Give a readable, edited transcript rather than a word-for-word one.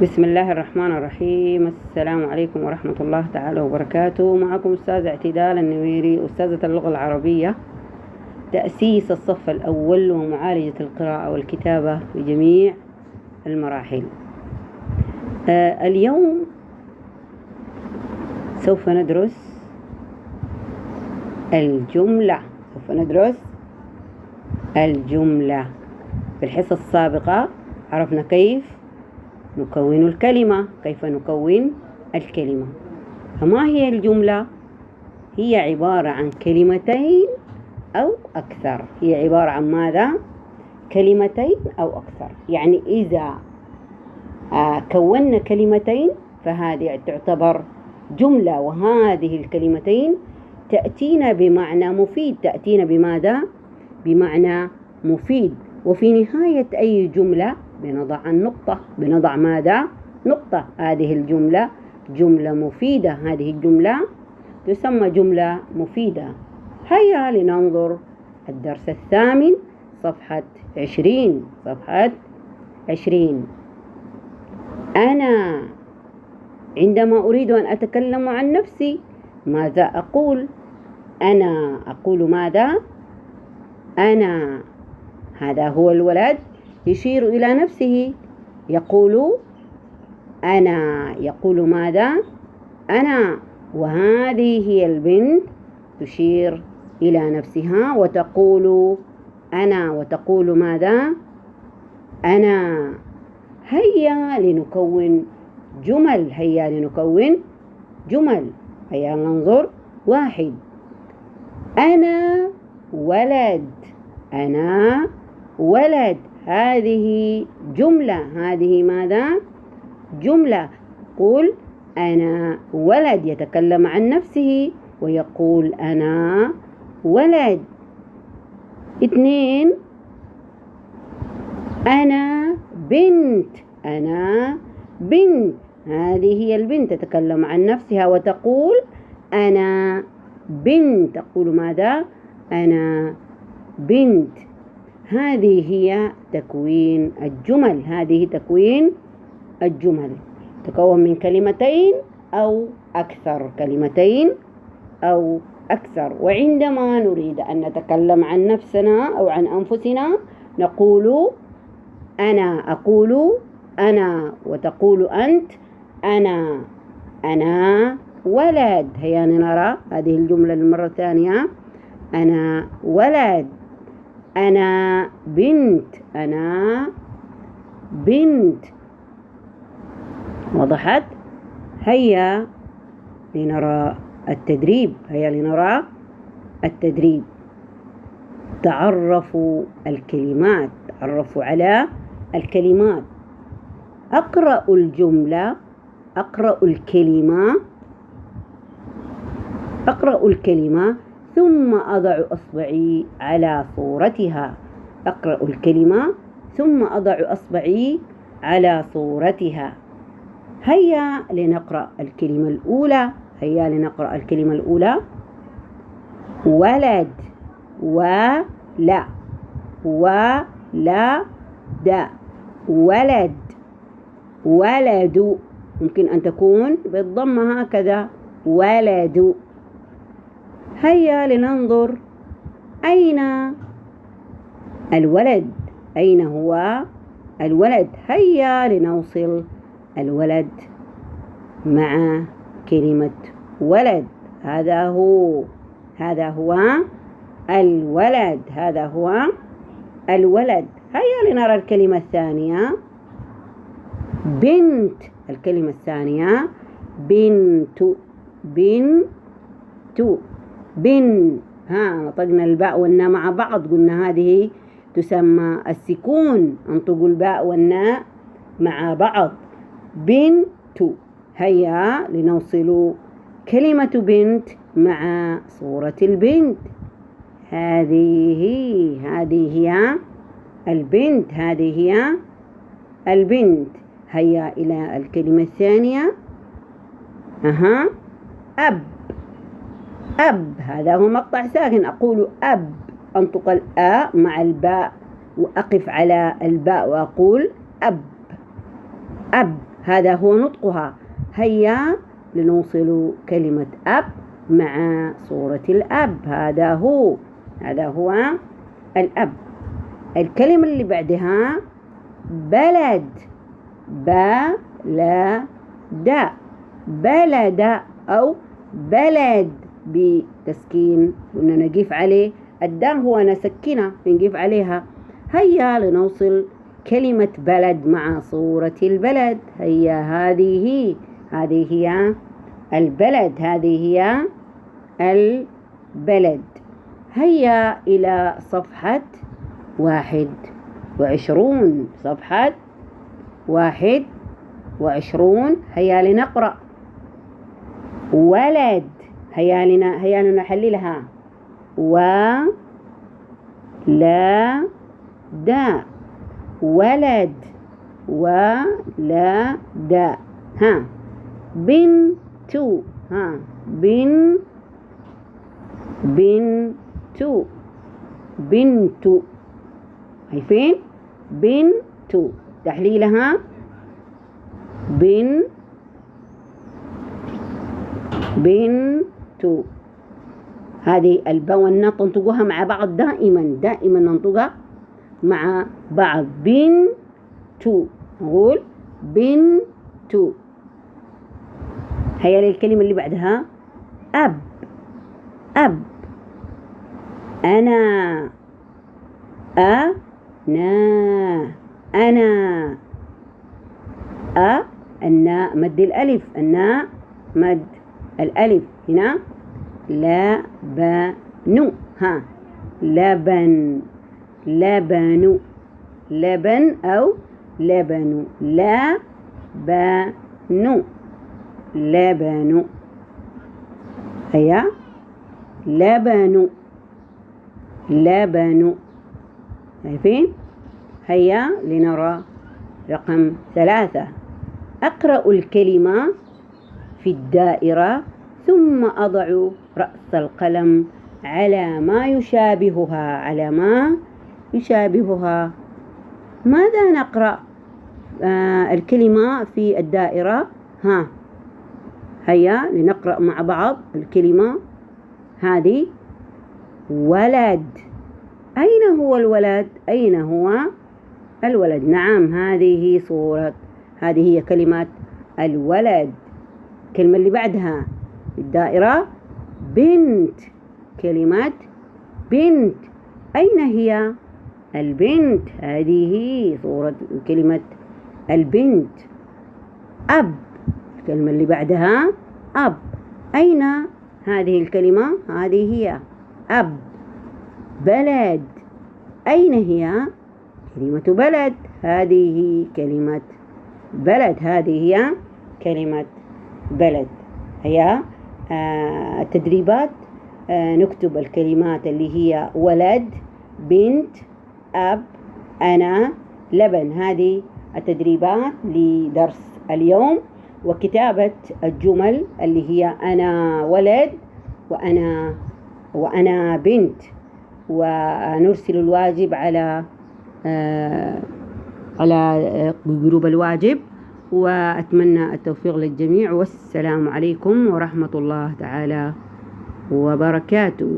بسم الله الرحمن الرحيم. السلام عليكم ورحمة الله تعالى وبركاته. معكم أستاذ اعتدال النويري، أستاذة اللغة العربية، تأسيس الصف الأول ومعالجة القراءة والكتابة بجميع المراحل. اليوم سوف ندرس الجملة. في الحصة السابقة عرفنا كيف نكون الكلمة. فما هي الجملة؟ هي عبارة عن كلمتين أو أكثر. هي عبارة عن ماذا؟ كلمتين أو أكثر. يعني إذا كونا كلمتين فهذه تعتبر جملة، وهذه الكلمتين تأتينا بمعنى مفيد. تأتينا بماذا؟ بمعنى مفيد. وفي نهاية أي جملة بنضع النقطة. بنضع ماذا؟ نقطة. هذه الجملة جملة مفيدة. هذه الجملة تسمى جملة مفيدة. هيا لننظر الدرس الثامن، صفحة 20. أنا عندما أريد أن أتكلم عن نفسي ماذا أقول؟ أنا أقول ماذا؟ أنا. هذا هو الولد يشير إلى نفسه، يقول أنا. يقول ماذا؟ أنا. وهذه هي البنت تشير إلى نفسها وتقول أنا. وتقول ماذا؟ أنا. هيا لنكون جمل. هيا ننظر. 1. أنا ولد. هذه جملة. هذه ماذا؟ جملة. قل أنا ولد، يتكلم عن نفسه ويقول أنا ولد. 2. أنا بنت. هذه هي البنت، تتكلم عن نفسها وتقول أنا بنت. تقول ماذا؟ أنا بنت. هذه هي تكوين الجمل. تكون من كلمتين أو أكثر. وعندما نريد أن نتكلم عن نفسنا أو عن أنفسنا نقول أنا. أقول أنا وتقول أنت أنا ولد. هيا نرى هذه الجملة المرة الثانية. أنا ولد. أنا بنت. وضحت؟ هيا لنرى التدريب. تعرفوا على الكلمات. أقرأ الكلمة ثم أضع إصبعي على صورتها. أقرأ الكلمة ثم أضع إصبعي على صورتها. هيا لنقرأ الكلمة الأولى. ولد. ولد. ممكن أن تكون بالضمة هكذا. ولد. هيا لننظر. أين الولد؟ أين هو الولد؟ هيا لنوصل الولد مع كلمة ولد. هذا هو الولد. هيا لنرى الكلمة الثانية. بنت. الكلمة الثانية بنت. نطقنا الباء والناء مع بعض، قلنا هذه تسمى السكون. انطقوا الباء والناء مع بعض. بنت. هيا لنوصل كلمة بنت مع صورة البنت. هذه هي البنت. هيا إلى الكلمة الثانية. أب. هذا هو مقطع ساكن. أقول أب، أنطق الآ مع الباء وأقف على الباء وأقول أب. هذا هو نطقها. هيا لنوصل كلمة أب مع صورة الأب. هذا هو الأب. الكلمة اللي بعدها بلد. بلد أو بلد بتسكين، قلنا نقيف عليه الدال، هو نسكنها بنقيف عليها. هيا لنوصل كلمة بلد مع صورة البلد. هيا هذه هي البلد. هذه هي البلد. هيا إلى صفحة 21. صفحة 21. هيا لنقرأ ولد. هيا لنحللها. لا دا ولد ولا دا. بنت. بنت. شايفين؟ بنت. تحليلها بنت. هذه الباء والناء تنطقوها مع بعض دائما ننطقها مع بعض. بنت. نقول بنت. هيا للكلمة اللي بعدها أب. أنا. الناء مد الألف. الناء مد الألف. هنا لبن. لبن. لبن أو لبن. لبن. هيا لبن. شايفين؟ هيا لنرى رقم 3. أقرأ الكلمة في الدائرة ثم أضع رأس القلم على ما يشابهها. ماذا نقرأ؟ الكلمة في الدائرة. هيا لنقرأ مع بعض الكلمة هذه. ولد. أين هو الولد؟ نعم، هذه هي كلمة الولد. الكلمة اللي بعدها في الدائرة بنت. كلمة بنت. أين هي البنت؟ هذه صورة كلمة البنت. أب. الكلمة اللي بعدها أب. أين هذه الكلمة؟ هذه هي أب. بلد. أين هي كلمة بلد؟ هذه كلمة بلد. هذه هي كلمة بلد. هي التدريبات. نكتب الكلمات اللي هي ولد، بنت، أب، أنا، لبن. هذه التدريبات لدرس اليوم، وكتابة الجمل اللي هي أنا ولد وأنا بنت. ونرسل الواجب على جروب الواجب. وأتمنى التوفيق للجميع، والسلام عليكم ورحمة الله تعالى وبركاته.